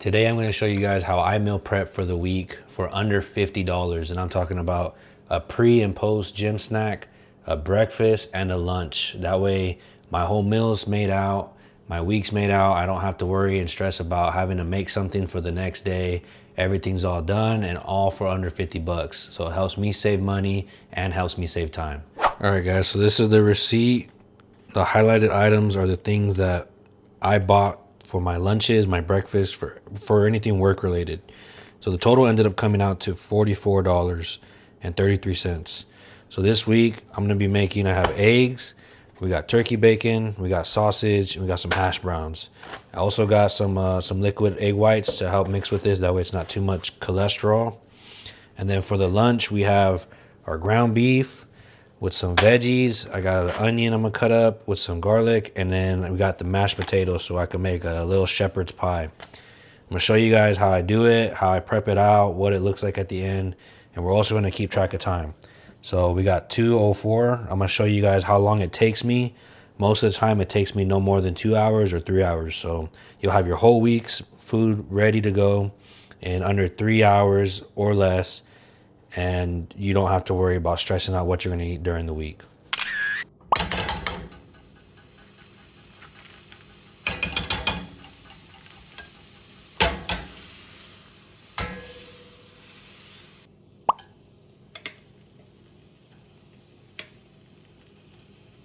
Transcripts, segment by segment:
Today I'm going to show you guys how I meal prep for the week for under $50, and I'm talking about a pre and post gym snack, a breakfast, and a lunch. That way my whole meal's made out, my week's made out. I don't have to worry and stress about having to make something for the next day. Everything's all done and all for under 50 bucks. So it helps me save money and helps me save time. All right guys, so this is the receipt. The highlighted items are the things that I bought for my lunches, my breakfast, for anything work related. So the total ended up coming out to $44.33. So this week I'm gonna be making, I have eggs, we got turkey bacon, we got sausage, and we got some hash browns. I also got some liquid egg whites to help mix with this, that way it's not too much cholesterol. And then for the lunch we have our ground beef with some veggies. I got an onion I'm gonna cut up with some garlic, and then we got the mashed potatoes so I can make a little shepherd's pie. I'm gonna show you guys how I do it, how I prep it out, what it looks like at the end, and we're also gonna keep track of time. So we got 2:04. I'm gonna show you guys how long it takes me. Most of the time it takes me no more than 2 hours or 3 hours. So you'll have your whole week's food ready to go in under 3 hours or less, and you don't have to worry about stressing out what you're going to eat during the week.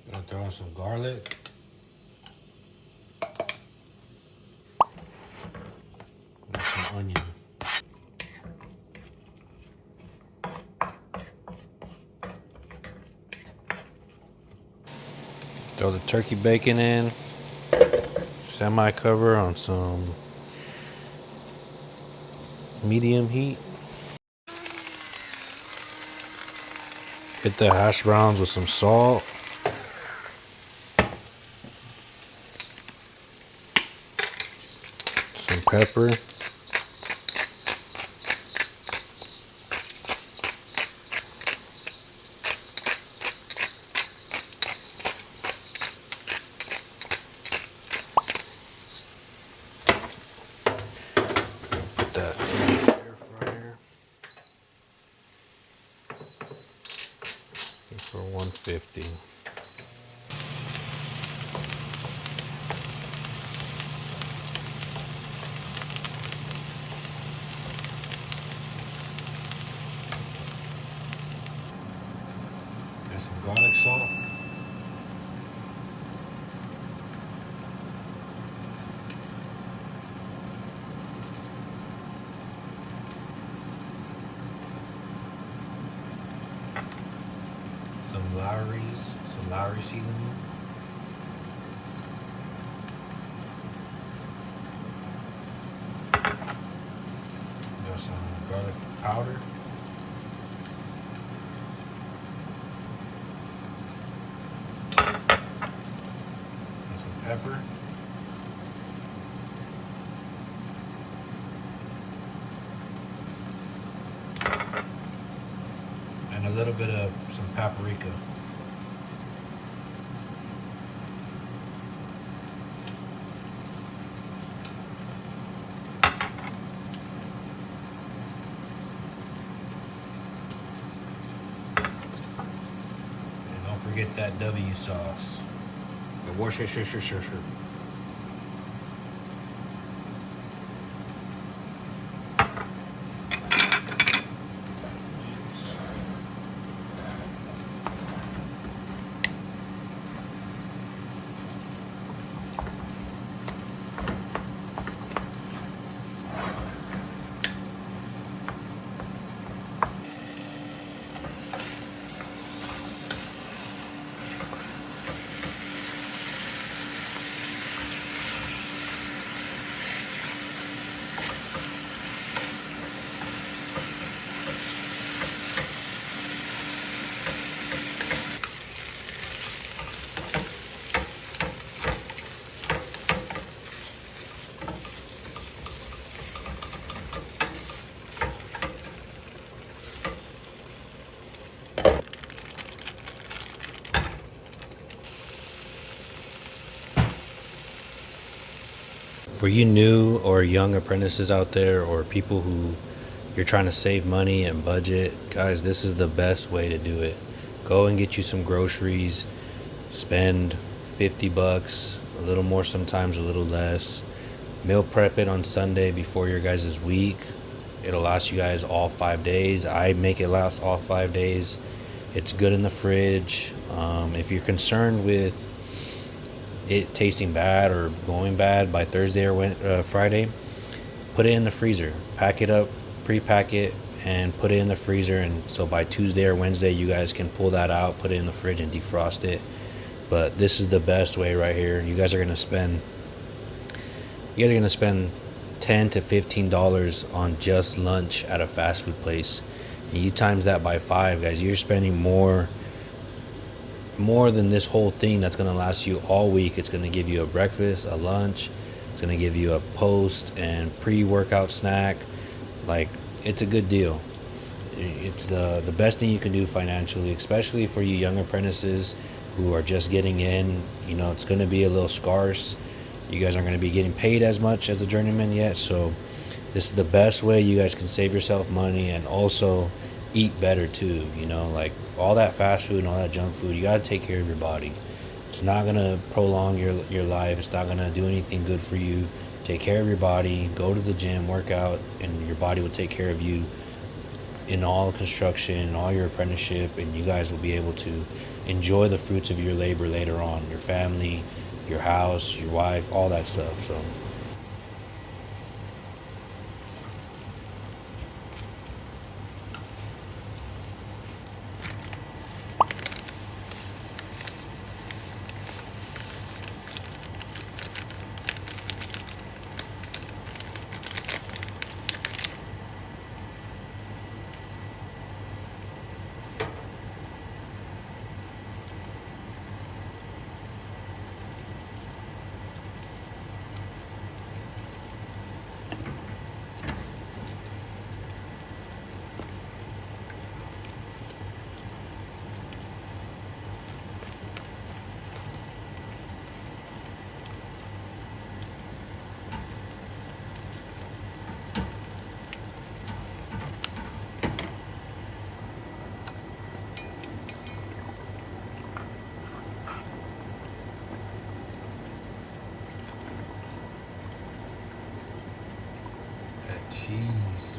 I'm going to throw in some garlic. And some onion. Throw the turkey bacon in, semi-cover on some medium heat. Hit the hash browns with some salt. Some pepper. That air fryer for 150. Got some garlic salt. Some Lowry seasoning. Got some garlic powder. And some pepper. And a little bit of some paprika. And don't forget that W sauce. The Worcestershire. For you new or young apprentices out there, or people who you're trying to save money and budget, guys, this is the best way to do it. Go and get you some groceries, spend 50 bucks, a little more sometimes, a little less. Meal prep it on Sunday before your guys' week. It'll last you guys all 5 days. I make it last all 5 days. It's good in the fridge. If you're concerned with it tasting bad or going bad by Thursday or Friday, put it in the freezer. Pack it up, pre-pack it, and put it in the freezer. And so by Tuesday or Wednesday, you guys can pull that out, put it in the fridge, and defrost it. But this is the best way right here. You guys are gonna spend $10 to $15 on just lunch at a fast food place. And you times that by 5, guys, you're spending more than this whole thing that's going to last you all week. It's going to give you a breakfast, a lunch, it's going to give you a post and pre-workout snack. Like, it's a good deal. It's the best thing you can do financially, especially for you young apprentices who are just getting in. You know, it's going to be a little scarce. You guys aren't going to be getting paid as much as a journeyman yet, so this is the best way you guys can save yourself money and also eat better too. You know, like all that fast food and all that junk food, you got to take care of your body. It's not going to prolong your life. It's not going to do anything good for you. Take care of your body, go to the gym, work out, and your body will take care of you in all construction, all your apprenticeship, and you guys will be able to enjoy the fruits of your labor later on. Your family, your house, your wife, all that stuff. So that cheese.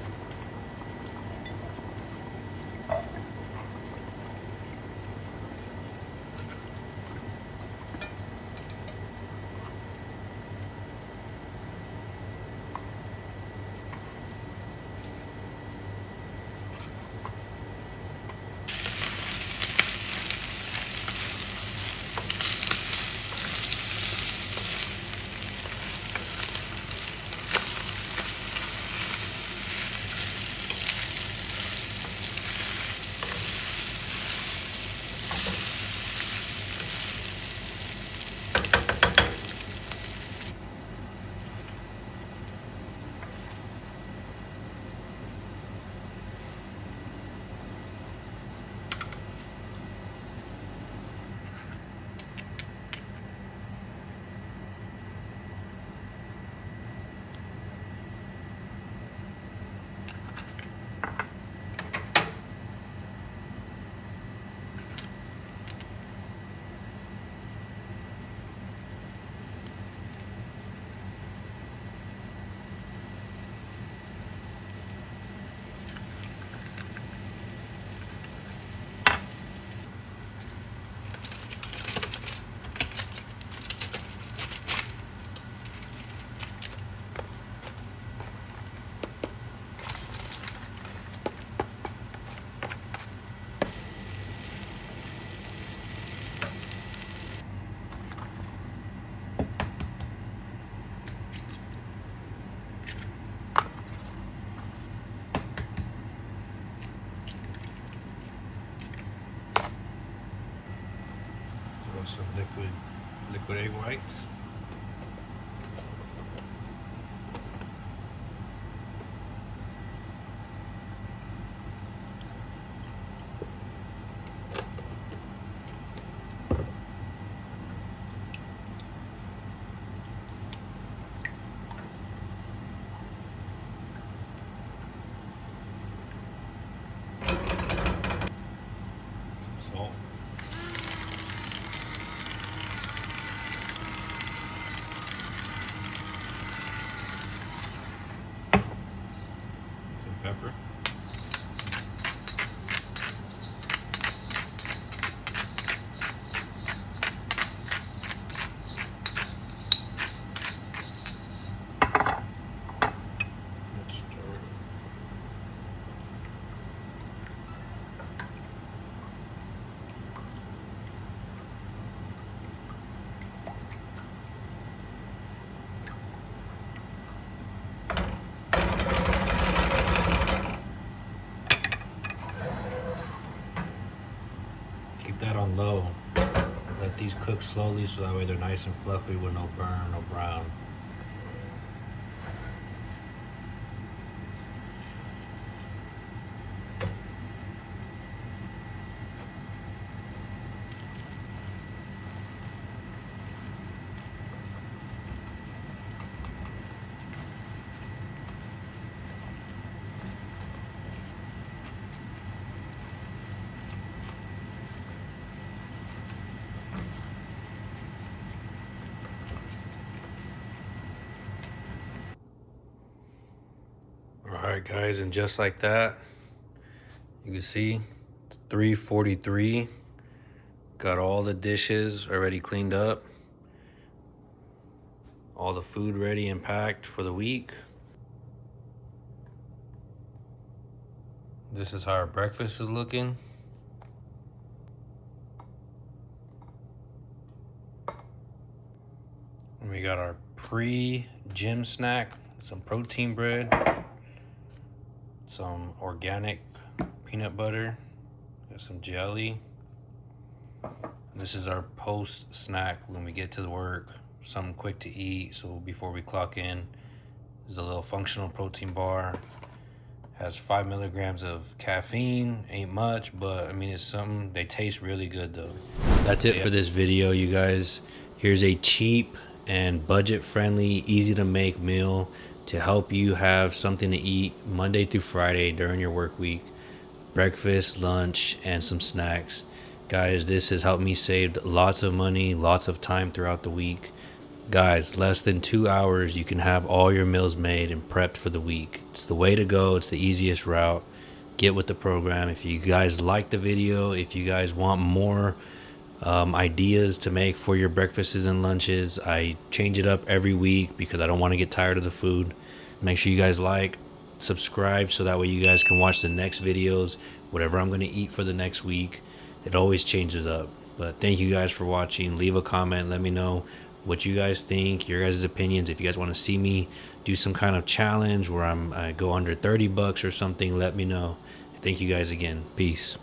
Throw some liquid egg whites. pepper. Keep that on low. Let these cook slowly so that way they're nice and fluffy with no burn, no brown. Alright guys, and just like that, you can see it's 3:43. Got all the dishes already cleaned up. All the food ready and packed for the week. This is how our breakfast is looking. And we got our pre-gym snack, some protein bread, some organic peanut butter, got some jelly. This is our post snack when we get to the work, something quick to eat. So before we clock in, there's a little functional protein bar. Has 5 milligrams of caffeine, ain't much, but I mean, it's something. They taste really good though. That's it for this video, you guys. Here's a cheap and budget friendly, easy to make meal to help you have something to eat Monday through Friday during your work week. Breakfast, lunch, and some snacks. Guys, this has helped me save lots of money, lots of time throughout the week. Guys, less than 2 hours, you can have all your meals made and prepped for the week. It's the way to go. It's the easiest route. Get with the program. If you guys like the video, if you guys want more ideas to make for your breakfasts and lunches, I change it up every week because I don't want to get tired of the food. Make sure you guys like, subscribe, so that way you guys can watch the next videos, whatever I'm going to eat for the next week. It always changes up. But thank you guys for watching. Leave a comment. Let me know what you guys think, your guys' opinions. If you guys want to see me do some kind of challenge where I go under $30 or something, let me know. Thank you guys again. Peace.